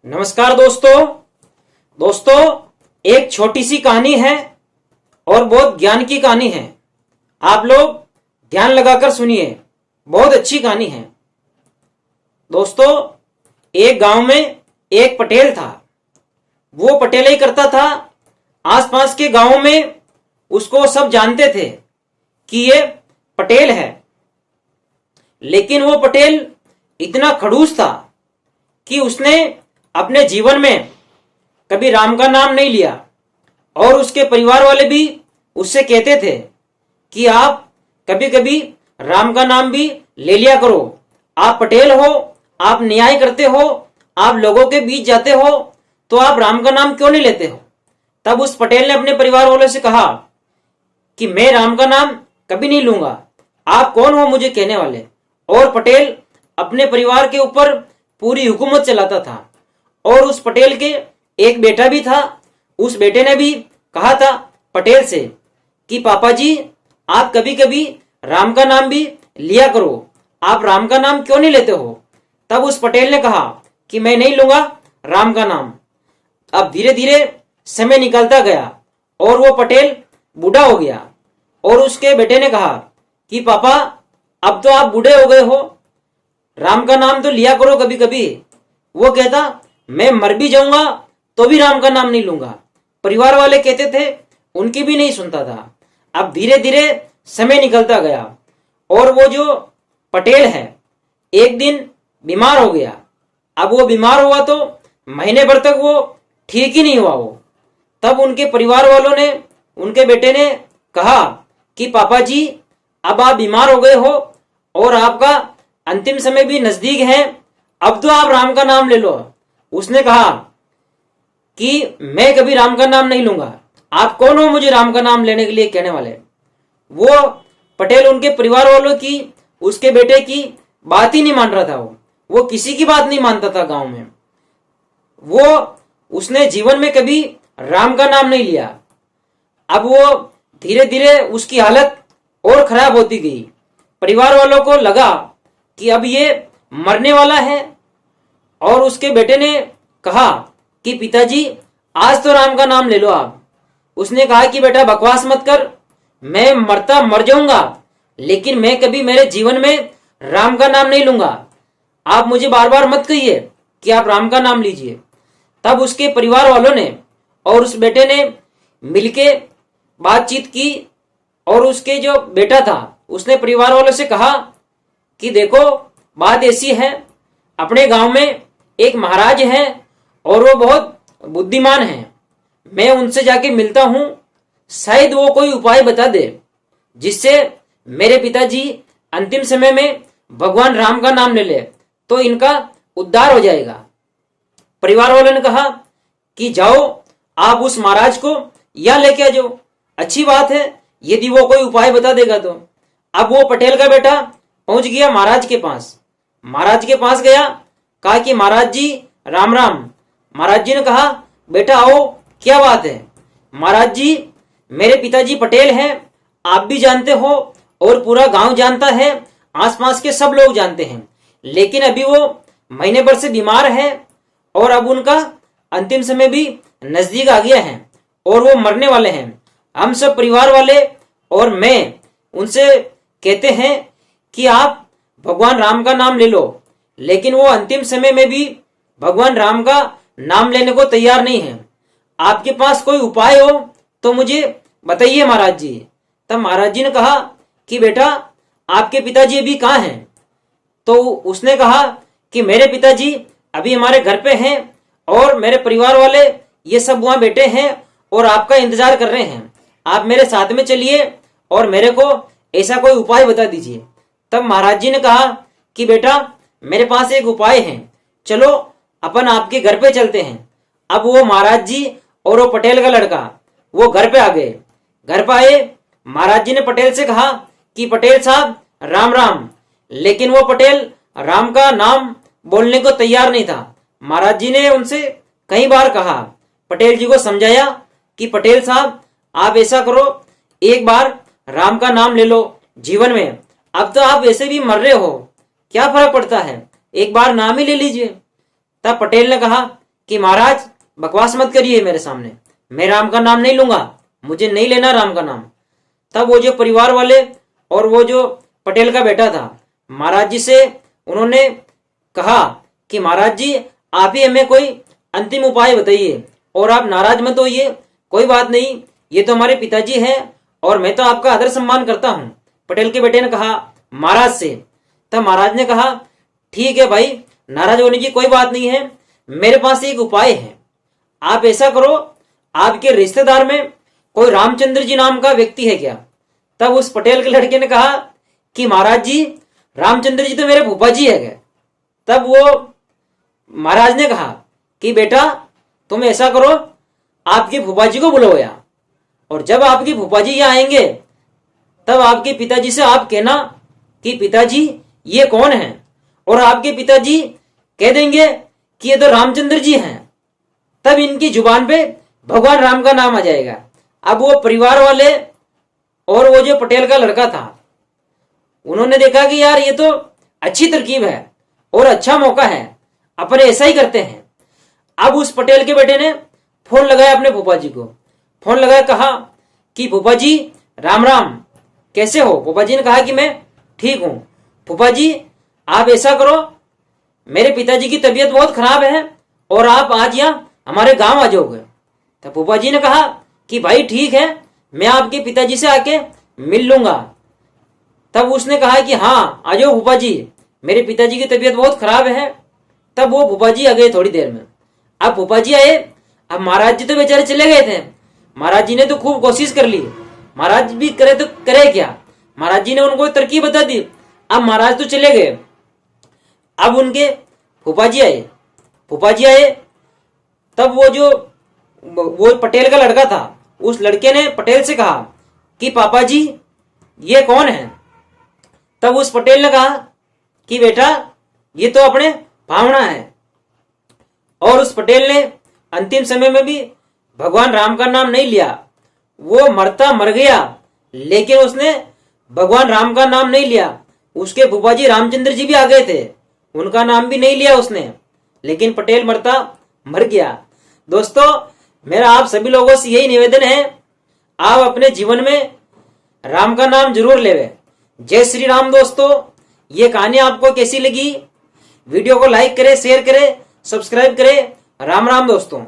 नमस्कार दोस्तों एक छोटी सी कहानी है और बहुत ज्ञान की कहानी है। आप लोग ध्यान लगाकर सुनिए, बहुत अच्छी कहानी है। दोस्तों, एक गांव में एक पटेल था। वो पटेल ही करता था। आसपास के गांवों में उसको सब जानते थे कि ये पटेल है। लेकिन वो पटेल इतना खड़ूस था कि उसने अपने जीवन में कभी राम का नाम नहीं लिया। और उसके परिवार वाले भी उससे कहते थे कि आप कभी कभी राम का नाम भी ले लिया करो। आप पटेल हो, आप न्याय करते हो, आप लोगों के बीच जाते हो, तो आप राम का नाम क्यों नहीं लेते हो। तब उस पटेल ने अपने परिवार वालों से कहा कि मैं राम का नाम कभी नहीं लूंगा। आप कौन हो मुझे कहने वाले। और पटेल अपने परिवार के ऊपर पूरी हुकूमत चलाता था। और उस पटेल के एक बेटा भी था। उस बेटे ने भी कहा था पटेल से कि पापा जी, आप कभी कभी राम का नाम भी लिया करो, आप राम का नाम क्यों नहीं लेते हो। तब उस पटेल ने कहा कि मैं नहीं लूंगा राम का नाम। अब धीरे धीरे समय निकलता गया और वो पटेल बूढ़ा हो गया। और उसके बेटे ने कहा कि पापा, अब तो आप बूढ़े हो गए हो, राम का नाम तो लिया करो कभी कभी। वो कहता मैं मर भी जाऊंगा तो भी राम का नाम नहीं लूंगा। परिवार वाले कहते थे, उनकी भी नहीं सुनता था। अब धीरे धीरे समय निकलता गया और वो जो पटेल है एक दिन बीमार हो गया। अब वो बीमार हुआ तो महीने भर तक वो ठीक ही नहीं हुआ वो। तब उनके परिवार वालों ने, उनके बेटे ने कहा कि पापा जी, अब आप बीमार हो गए हो और आपका अंतिम समय भी नजदीक है, अब तो आप राम का नाम ले लो। उसने कहा कि मैं कभी राम का नाम नहीं लूंगा। आप कौन हो मुझे राम का नाम लेने के लिए कहने वाले। वो पटेल उनके परिवार वालों की, उसके बेटे की बात ही नहीं मान रहा था। वो किसी की बात नहीं मानता था गांव में। उसने जीवन में कभी राम का नाम नहीं लिया। अब वो धीरे धीरे उसकी हालत और खराब होती गई। परिवार वालों को लगा कि अब ये मरने वाला है। और उसके बेटे ने कहा कि पिताजी, आज तो राम का नाम ले लो आप। उसने कहा कि बेटा बकवास मत कर, मैं मरता मर जाऊंगा लेकिन मैं कभी मेरे जीवन में राम का नाम नहीं लूंगा। आप मुझे बार बार मत कहिए कि आप राम का नाम लीजिए। तब उसके परिवार वालों ने और उस बेटे ने मिलके बातचीत की। और उसके जो बेटा था उसने परिवार वालों से कहा कि देखो, बात ऐसी है, अपने गांव में एक महाराज है और वो बहुत बुद्धिमान है। मैं उनसे जाके मिलता हूं, शायद वो कोई उपाय बता दे जिससे मेरे पिताजी अंतिम समय में भगवान राम का नाम ले ले तो इनका उद्धार हो जाएगा। परिवार वालों ने कहा कि जाओ, आप उस महाराज को यहां लेके आ जाओ। अच्छी बात है यदि वो कोई उपाय बता देगा तो। अब वो पटेल का बेटा पहुंच गया महाराज के पास। महाराज के पास गया, कहा कि महाराज जी राम राम। महाराज जी ने कहा बेटा आओ, क्या बात है। महाराज जी, मेरे पिताजी पटेल हैं, आप भी जानते हो और पूरा गांव जानता है, आसपास के सब लोग जानते हैं। लेकिन अभी वो महीने भर से बीमार है और अब उनका अंतिम समय भी नजदीक आ गया है और वो मरने वाले हैं। हम सब परिवार वाले और मैं उनसे कहते हैं कि आप भगवान राम का नाम ले लो, लेकिन वो अंतिम समय में भी भगवान राम का नाम लेने को तैयार नहीं है। आपके पास कोई उपाय हो तो मुझे बताइए महाराज जी। तब महाराज जी ने कहा कि बेटा, आपके पिताजी अभी कहाँ हैं। तो उसने कहा कि मेरे पिताजी अभी हमारे घर पे हैं और मेरे परिवार वाले ये सब वहां बैठे हैं और आपका इंतजार कर रहे हैं। आप मेरे साथ में चलिए और मेरे को ऐसा कोई उपाय बता दीजिए। तब महाराज जी ने कहा कि बेटा, मेरे पास एक उपाय है, चलो अपन आपके घर पे चलते हैं। अब वो महाराज जी और वो पटेल का लड़का वो घर पे आ गए। घर पे आए, महाराज जी ने पटेल से कहा कि पटेल साहब राम राम। लेकिन वो पटेल राम का नाम बोलने को तैयार नहीं था। महाराज जी ने उनसे कई बार कहा, पटेल जी को समझाया कि पटेल साहब आप ऐसा करो, एक बार राम का नाम ले लो जीवन में। अब तो आप वैसे भी मर रहे हो, क्या फर्क पड़ता है, एक बार नाम ही ले लीजिए। तब पटेल ने कहा कि महाराज बकवास मत करिए मेरे सामने, मैं राम का नाम नहीं लूंगा, मुझे नहीं लेना राम का नाम। तब वो जो परिवार वाले और वो जो पटेल का बेटा था, महाराज जी से उन्होंने कहा कि महाराज जी आप ही हमें कोई अंतिम उपाय बताइए और आप नाराज मत होइए, कोई बात नहीं, ये तो हमारे पिताजी हैं और मैं तो आपका आदर सम्मान करता हूं। पटेल के बेटे ने कहा महाराज से। तब महाराज ने कहा ठीक है भाई, नाराज होने की कोई बात नहीं है, मेरे पास एक उपाय है। आप ऐसा करो, आपके रिश्तेदार में कोई रामचंद्र जी नाम का व्यक्ति है क्या? तब उस पटेल के लड़के ने कहा कि महाराज जी रामचंद्र जी तो मेरे फूफा जी है। तब वो महाराज ने कहा कि बेटा तुम ऐसा करो, आपके फूफा जी को बुलाओ यहाँ, और जब आपके फूफा जी यहाँ आएंगे तब आपके पिताजी से आप कहना कि पिताजी ये कौन है, और आपके पिताजी कह देंगे कि ये तो रामचंद्र जी हैं। तब इनकी जुबान पे भगवान राम का नाम आ जाएगा। अब वो परिवार वाले और वो जो पटेल का लड़का था, उन्होंने देखा कि यार ये तो अच्छी तरकीब है और अच्छा मौका है, अपन ऐसा ही करते हैं। अब उस पटेल के बेटे ने फोन लगाया अपने फूफा जी को, फोन लगाया, कहा कि फूफा जी राम राम, कैसे हो? फूफा जी ने कहा कि मैं ठीक हूं। फूफा जी आप ऐसा करो, मेरे पिताजी की तबीयत बहुत खराब है और आप आज यहाँ हमारे गांव आ जाओगे। तो फूफा जी ने कहा कि भाई ठीक है, मैं आपके पिताजी से आके मिल लूंगा। तब उसने कहा कि हाँ आ जाओ फूफा जी, मेरे पिताजी की तबीयत बहुत खराब है। तब वो फूफा जी आ गए थोड़ी देर में। अब फूफा जी आए, अब महाराज जी तो बेचारे चले गए थे। महाराज जी ने तो खूब कोशिश कर ली, महाराज भी करे तो करे क्या, महाराज जी ने उनको तरकीब बता दी। अब महाराज तो चले गए। अब उनके फूफा जी आए, फूफा जी आए, तब वो पटेल का लड़का था, उस लड़के ने पटेल से कहा कि पापा जी ये कौन है? तब उस पटेल ने कहा कि बेटा ये तो अपने भावना है। और उस पटेल ने अंतिम समय में भी भगवान राम का नाम नहीं लिया, वो मरता मर गया, लेकिन उसने भगवान राम का नाम नहीं लिया। उसके फूफा जी रामचंद्र जी भी आ गए थे, उनका नाम भी नहीं लिया उसने, लेकिन पटेल मरता मर गया। दोस्तों मेरा आप सभी लोगों से यही निवेदन है, आप अपने जीवन में राम का नाम जरूर लेवे। जय श्री राम। दोस्तों ये कहानी आपको कैसी लगी? वीडियो को लाइक करें, शेयर करें, सब्सक्राइब करें। राम राम दोस्तों।